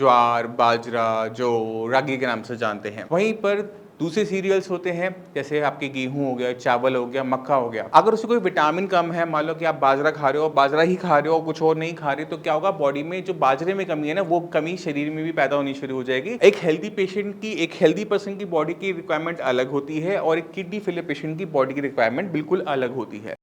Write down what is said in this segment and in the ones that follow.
ज्वार, बाजरा, जौ, रागी के नाम से जानते हैं। वहीं पर दूसरे सीरियल्स होते हैं जैसे आपके गेहूं हो गया, चावल हो गया, मक्का हो गया। अगर उसमें कोई विटामिन कम है, मान लो कि आप बाजरा खा रहे हो, बाजरा ही खा रहे हो, कुछ और नहीं खा रहे, तो क्या होगा, बॉडी में जो बाजरे में कमी है ना, वो कमी शरीर में भी पैदा होनी शुरू हो जाएगी। एक हेल्दी पेशेंट की, एक हेल्दी पर्सन की बॉडी की रिक्वायरमेंट अलग होती है और एक किडनी फेलियर पेशेंट की बॉडी की रिक्वायरमेंट बिल्कुल अलग होती है।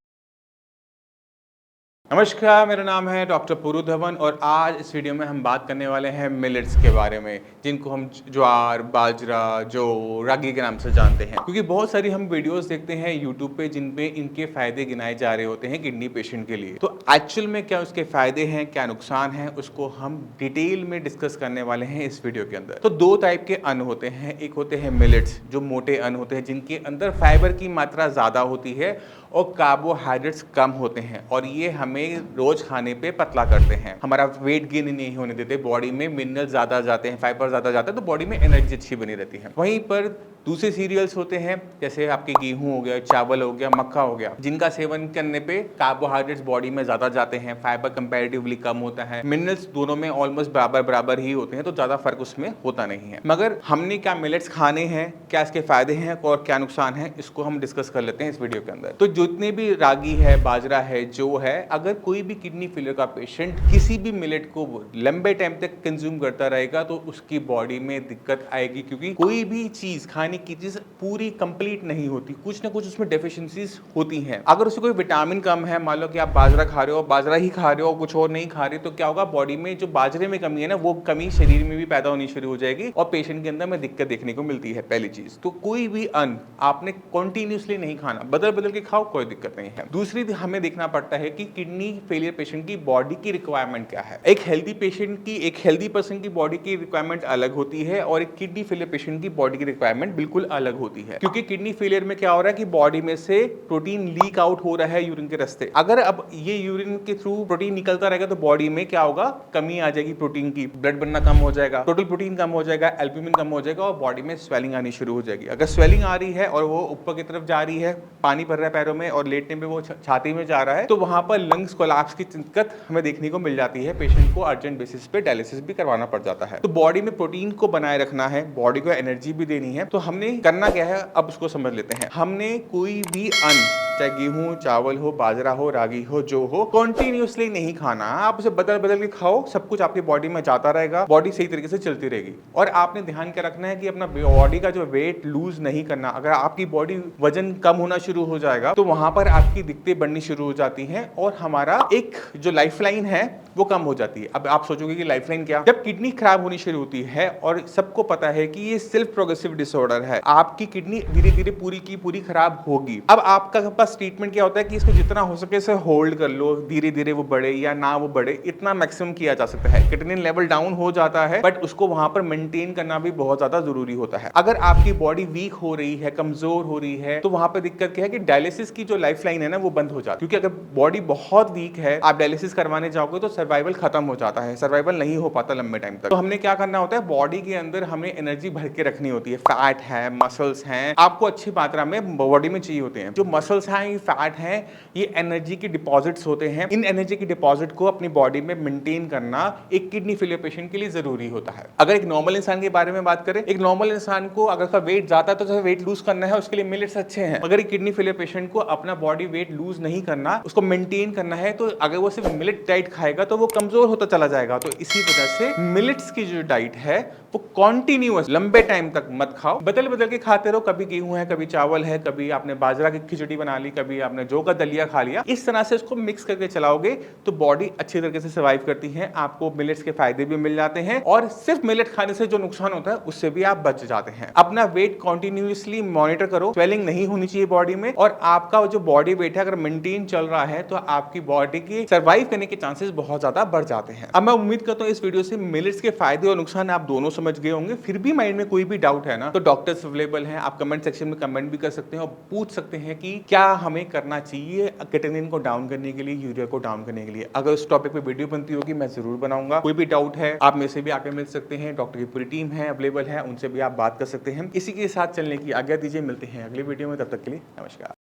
नमस्कार, मेरा नाम है डॉक्टर पुरु धवन और आज इस वीडियो में हम बात करने वाले हैं मिलेट्स के बारे में, जिनको हम ज्वार, बाजरा, जौ, रागी के नाम से जानते हैं। क्योंकि बहुत सारी हम वीडियोस देखते हैं यूट्यूब पे जिन पे इनके फायदे गिनाए जा रहे होते हैं किडनी पेशेंट के लिए। तो एक्चुअल में क्या उसके फायदे हैं, क्या नुकसान है, उसको हम डिटेल में डिस्कस करने वाले हैं इस वीडियो के अंदर। तो दो टाइप के अन्न होते हैं, एक होते हैं मिलेट्स जो मोटे अन्न होते हैं जिनके अंदर फाइबर की मात्रा ज्यादा होती है और कार्बोहाइड्रेट्स कम होते हैं और ये हमें रोज खाने पे पतला करते हैं, हमारा वेट गेन नहीं होने देते, बॉडी में मिनरल ज्यादा जाते हैं, फाइबर ज्यादा जाते हैं, तो बॉडी में एनर्जी अच्छी बनी रहती है। वहीं पर दूसरे सीरियल्स होते हैं जैसे आपके गेहूं हो गया, चावल हो गया, मक्का हो गया, जिनका सेवन करने पे कार्बोहाइड्रेट्स बॉडी में ज्यादा जाते हैं, फाइबर कंपैरेटिवली कम होता है, मिनरल्स दोनों में ऑलमोस्ट बराबर बराबर ही होते हैं, तो ज्यादा फर्क उसमें होता नहीं है। मगर हमने क्या मिलेट्स खाने हैं, क्या इसके फायदे हैं और क्या नुकसान है, इसको हम डिस्कस कर लेते हैं इस वीडियो के अंदर। तो जितने भी रागी है, बाजरा है, जौ है, अगर कोई भी किडनी फेलियर का पेशेंट किसी भी मिलेट को लंबे टाइम तक कंज्यूम करता रहेगा तो उसकी बॉडी में दिक्कत आएगी, क्योंकि कोई भी चीज, खाने की चीज पूरी कंप्लीट नहीं होती, कुछ ना कुछ उसमें डेफिशिएंसीज होती हैं। अगर उसमें कोई विटामिन कम है, मान लो कि आप बाजरा खा रहे हो, बाजरा ही खा रहे हो, कुछ और नहीं खा रहे, तो क्या होगा, बॉडी में जो बाजरे में कमी है ना, वो कमी शरीर में भी पैदा होनी शुरू हो जाएगी और पेशेंट के अंदर में दिक्कत देखने को मिलती है। पहली चीज तो कोई भी अन्न आपने कॉन्टिन्यूसली नहीं खाना, बदल बदल के खाओ, कोई दिक्कत नहीं है। दूसरी हमें देखना पड़ता है कि किडनी फेलियर पेशेंट की बॉडी की रिक्वायरमेंट क्या है। एक हेल्दी पेशेंट की, एक हेल्दी पर्सन की बॉडी की रिक्वायरमेंट अलग होती है और एक किडनी फेलियर पेशेंट की बॉडी की रिक्वायरमेंट बिल्कुल अलग होती है। क्योंकि किडनी फेलियर में क्या हो रहा है कि बॉडी में से प्रोटीन लीक आउट हो रहा है यूरिन के रास्ते। अगर अब ये यूरिन के थ्रू प्रोटीन निकलता रहेगा तो बॉडी में क्या होगा, कमी आ जाएगी प्रोटीन की, ब्लड बनना कम हो जाएगा, टोटल प्रोटीन कम हो जाएगा, एल्ब्यूमिन कम हो जाएगा और बॉडी में स्वेलिंग आनी शुरू हो जाएगी। अगर स्वेलिंग आ रही है और वो ऊपर की तरफ जा रही है, पानी भर रहा है पैरों में और लेटने में वो छाती में जा रहा है, तो वहां पर लंग्स कोलैप्स की दिक्कत हमें देखने को मिल जाती है। पेशेंट को अर्जेंट बेसिस पे डायलिसिस भी करवाना पड़ जाता है। तो बॉडी में प्रोटीन को बनाए रखना है, बॉडी को एनर्जी भी देनी है, तो हमने करना क्या है, अब उसको समझ लेते हैं। हमने कोई भी अन्न, चाहे गेहूं, चावल हो, बाजरा हो, रागी हो, जो हो, कॉन्टिन्यूसली नहीं खाना। आप उसे बदल बदल के खाओ, सब कुछ आपकी बॉडी में जाता रहेगा, बॉडी सही तरीके से चलती रहेगी। और आपने ध्यान क्या रखना है कि अपना बॉडी का जो वेट लूज नहीं करना। अगर आपकी बॉडी वजन कम होना शुरू हो जाएगा तो वहां पर आपकी दिक्कतें बढ़नी शुरू हो जाती हैं और हमारा एक जो लाइफलाइन है वो कम हो जाती है। अब आप सोचोगे कि लाइफलाइन क्या, जब किडनी खराब होनी शुरू होती है और सबको पता है कि ये सेल्फ प्रोग्रेसिव डिसऑर्डर है, आपकी किडनी धीरे धीरे पूरी की पूरी खराब होगी। अब आपका पास ट्रीटमेंट क्या होता है कि इसको जितना हो सके इसे होल्ड कर लो, धीरे धीरे वो बढ़े या ना वो बढ़े, इतना मैक्सिमम किया जा सकता है। क्रिएटिनिन लेवल डाउन हो जाता है बट उसको वहां पर मेंटेन करना भी बहुत ज्यादा जरूरी होता है। अगर आपकी बॉडी वीक हो रही है, कमजोर हो रही है, तो वहां पर दिक्कत क्या है कि डायलिसिस की जो लाइफलाइन है ना वो बंद हो जाती है। क्योंकि अगर बॉडी बहुत वीक है, आप डायलिसिस करवाने जाओगे तो सर्वाइवल खत्म हो जाता है, सर्वाइवल नहीं हो पाता लंबे टाइम तक। तो हमने क्या करना होता है, बॉडी के अंदर हमें एनर्जी भर के रखनी होती है। फैट है, मसल्स हैं, आपको अच्छी मात्रा में बॉडी में चाहिए होते हैं। जो मसल्स हैं, ये फैट हैं, ये एनर्जी के डिपॉजिट्स होते हैं। इन एनर्जी के डिपॉजिट को अपनी बॉडी में मेंटेन करना एक किडनी फेलियर पेशेंट के लिए जरूरी होता है। अगर एक नॉर्मल इंसान के बारे में बात करें, एक नॉर्मल इंसान को अगर उसका वेट जाता है तो उसे वेट लूज करना है, उसके लिए मिलेट्स अच्छे हैं। अगर एक किडनी फेलियर पेशेंट को अपना बॉडी वेट लूज नहीं करना, उसको मेंटेन करना है, तो अगर वो सिर्फ मिलेट डाइट खाएगा तो वो कमजोर होता चला जाएगा। तो इसी वजह से मिलेट्स की जो डाइट है वो कॉन्टिन्यूअस लंबे टाइम तक मत खाओ, बदल बदल के खाते रहो। कभी गेहूं है, कभी चावल है, कभी आपने बाजरा की खिचड़ी बना ली, कभी आपने जौ का दलिया खा लिया। इस तरह से इसको मिक्स करके चलाओगे तो बॉडी अच्छी तरीके से सर्वाइव करती है, आपको मिलेट्स के फायदे भी मिल जाते हैं और सिर्फ मिलेट खाने से जो नुकसान होता है उससे भी आप बच जाते हैं। अपना वेट कॉन्टिन्यूअसली मॉनिटर करो, स्वेलिंग नहीं होनी चाहिए बॉडी में, और आपका जो बॉडी वेट है अगर मेंटेन चल रहा है तो आपकी बॉडी की सर्वाइव करने के चांसेस बहुत ज्यादा बढ़ जाते हैं। अब मैं उम्मीद करता हूँ इस वीडियो से मिलेट्स के फायदे और नुकसान आप दोनों समझ गए होंगे। फिर भी माइंड में कोई भी डाउट है ना तो डॉक्टर्स अवेलेबल हैं, आप कमेंट सेक्शन में कमेंट भी कर सकते हैं और पूछ सकते हैं कि क्या हमें करना चाहिए क्रिएटिनिन को डाउन करने के लिए, यूरिया को डाउन करने के लिए। अगर उस टॉपिक पे वीडियो बनती होगी मैं जरूर बनाऊंगा। कोई भी डाउट है आप मेरे से भी आकर मिल सकते हैं, डॉक्टर की पूरी टीम है अवेलेबल है, उनसे भी आप बात कर सकते हैं। इसी के साथ चलने की आज्ञा दीजिए, मिलते हैं अगली वीडियो में, तब तक के लिए नमस्कार।